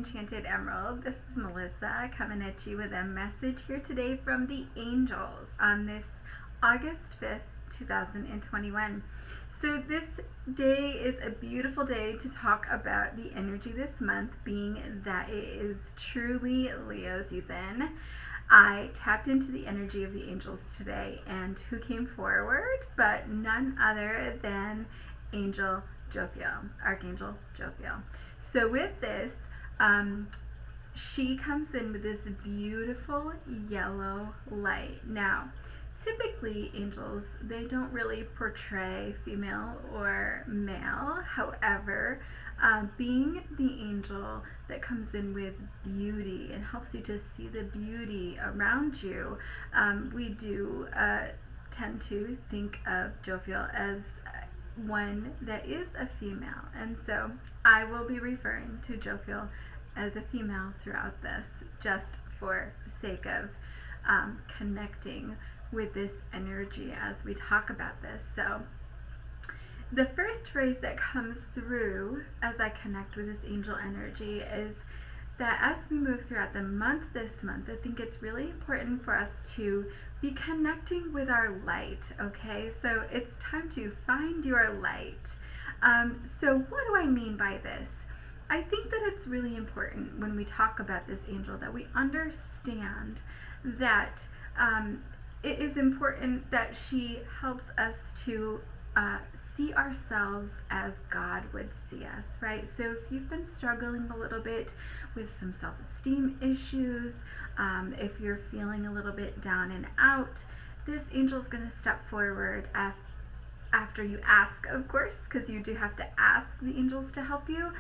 Enchanted Emerald. This is Melissa coming at you with a message here today from the angels on this August 5th, 2021. So this day is a beautiful day to talk about the energy this month, being that it is truly Leo season. I tapped into the energy of the angels today, and who came forward but none other than Angel Jophiel, Archangel Jophiel. So with this, she comes in with this beautiful yellow light. Now, typically angels, they don't really portray female or male. However, being the angel that comes in with beauty and helps you to see the beauty around you, we do tend to think of Jophiel as one that is a female, and so I will be referring to Jophiel as a female throughout this, just for the sake of connecting with this energy as we talk about this. So the first phrase that comes through as I connect with this angel energy is that as we move throughout the month this month, I think it's really important for us to be connecting with our light, okay? So it's time to find your light. So what do I mean by this? I think that it's really important when we talk about this angel that we understand that it is important that she helps us to see ourselves as God would see us, right? So if you've been struggling a little bit with some self-esteem issues, if you're feeling a little bit down and out, this angel is going to step forward after you ask, of course, because you do have to ask the angels to help you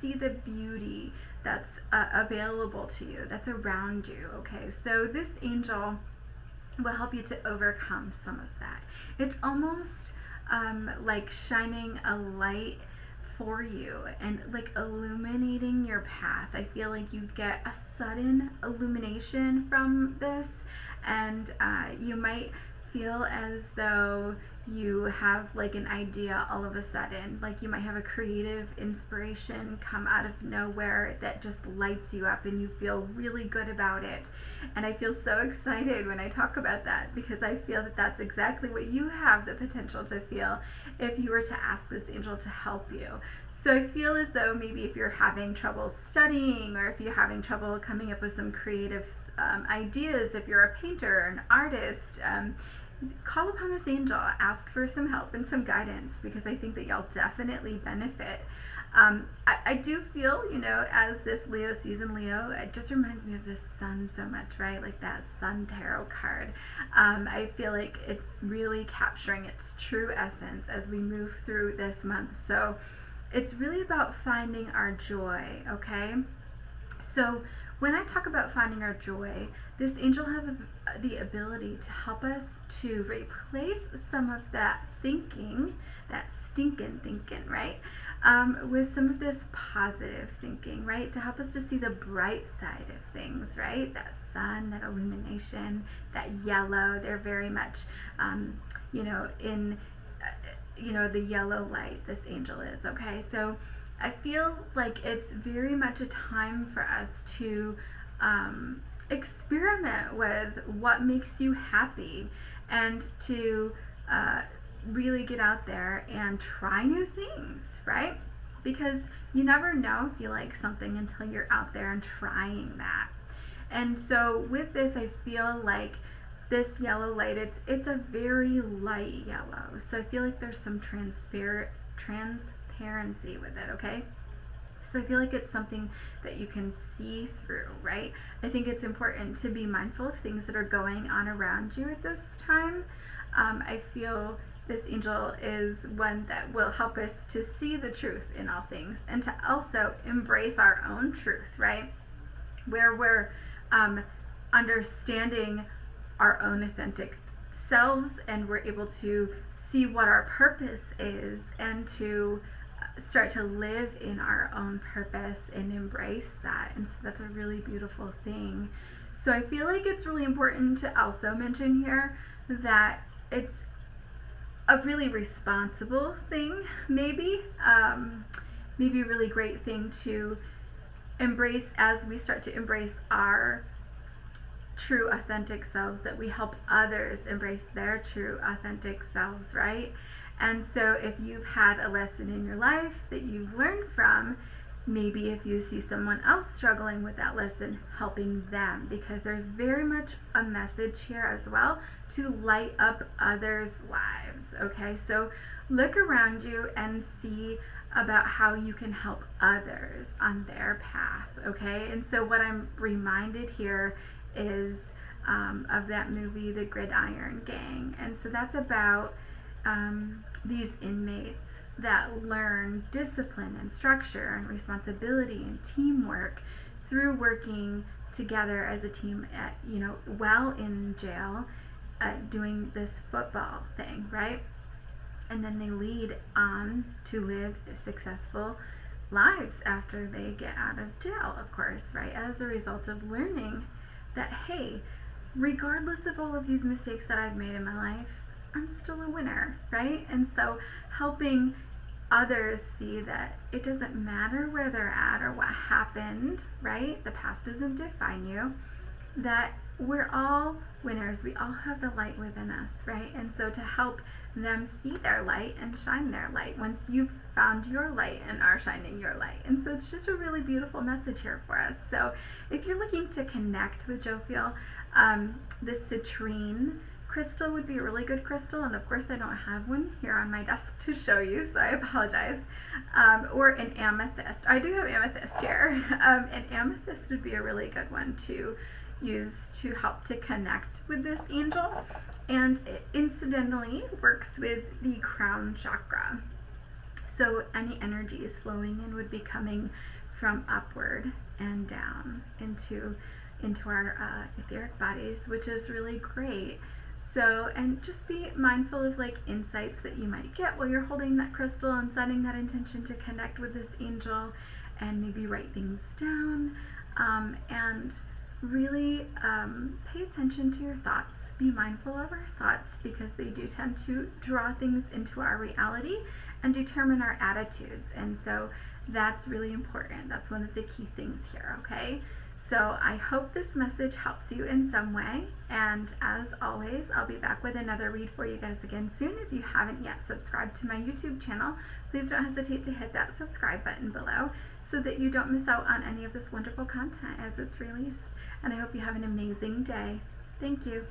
see the beauty that's available to you, that's around you, okay? So this angel will help you to overcome some of that. It's almost like shining a light for you and like illuminating your path. I feel like you get a sudden illumination from this, and you might feel as though you have like an idea all of a sudden, like you might have a creative inspiration come out of nowhere that just lights you up and you feel really good about it. And I feel so excited when I talk about that, because I feel that that's exactly what you have the potential to feel if you were to ask this angel to help you. So I feel as though maybe if you're having trouble studying, or if you're having trouble coming up with some creative ideas, if you're a painter or an artist, call upon this angel, ask for some help and some guidance, because I think that y'all definitely benefit. I do feel, as this Leo season, Leo, it just reminds me of the sun so much, right? Like that sun tarot card. I feel like it's really capturing its true essence as we move through this month. So it's really about finding our joy, okay? So when I talk about finding our joy, this angel has the ability to help us to replace some of that thinking, that stinking thinking, right? With some of this positive thinking, right? To help us to see the bright side of things, right? That sun, that illumination, that yellow, they're very much, in the yellow light, this angel is, okay? So I feel like it's very much a time for us to experiment with what makes you happy, and to really get out there and try new things, right? Because you never know if you like something until you're out there and trying that. And so with this, I feel like this yellow light, it's a very light yellow. So I feel like there's some transparency with it, okay? So I feel like it's something that you can see through, right? I think it's important to be mindful of things that are going on around you at this time. I feel this angel is one that will help us to see the truth in all things, and to also embrace our own truth, right? Where we're understanding our own authentic selves, and we're able to see what our purpose is, and to start to live in our own purpose and embrace that. And so that's a really beautiful thing. So I feel like it's really important to also mention here that it's a really responsible thing, maybe, maybe a really great thing to embrace as we start to embrace our true authentic selves, that we help others embrace their true authentic selves, right? And so if you've had a lesson in your life that you've learned from, maybe if you see someone else struggling with that lesson, helping them, because there's very much a message here as well to light up others' lives. Okay, so look around you and see about how you can help others on their path. Okay, and so what I'm reminded here is of that movie, The Gridiron Gang. And so that's about these inmates that learn discipline and structure and responsibility and teamwork through working together as a team at, while in jail, doing this football thing, right? And then they lead on to live successful lives after they get out of jail, of course, right? As a result of learning that, hey, regardless of all of these mistakes that I've made in my life, I'm still a winner, right? And so helping others see that it doesn't matter where they're at or what happened, right? The past doesn't define you, that we're all winners. We all have the light within us, right? And so to help them see their light and shine their light once you've found your light and are shining your light. And so it's just a really beautiful message here for us. So if you're looking to connect with Jophiel, this citrine crystal would be a really good crystal, and of course I don't have one here on my desk to show you, so I apologize. Or an amethyst. I do have amethyst here. An amethyst would be a really good one to use to help to connect with this angel, and it incidentally works with the crown chakra. So any energies flowing in would be coming from upward and down into our etheric bodies, which is really great. So, and just be mindful of like insights that you might get while you're holding that crystal and setting that intention to connect with this angel, and maybe write things down, and really pay attention to your thoughts. Be mindful of our thoughts, because they do tend to draw things into our reality and determine our attitudes. And so that's really important. That's one of the key things here, okay? So I hope this message helps you in some way, and as always, I'll be back with another read for you guys again soon. If you haven't yet subscribed to my YouTube channel, please don't hesitate to hit that subscribe button below so that you don't miss out on any of this wonderful content as it's released. And I hope you have an amazing day. Thank you.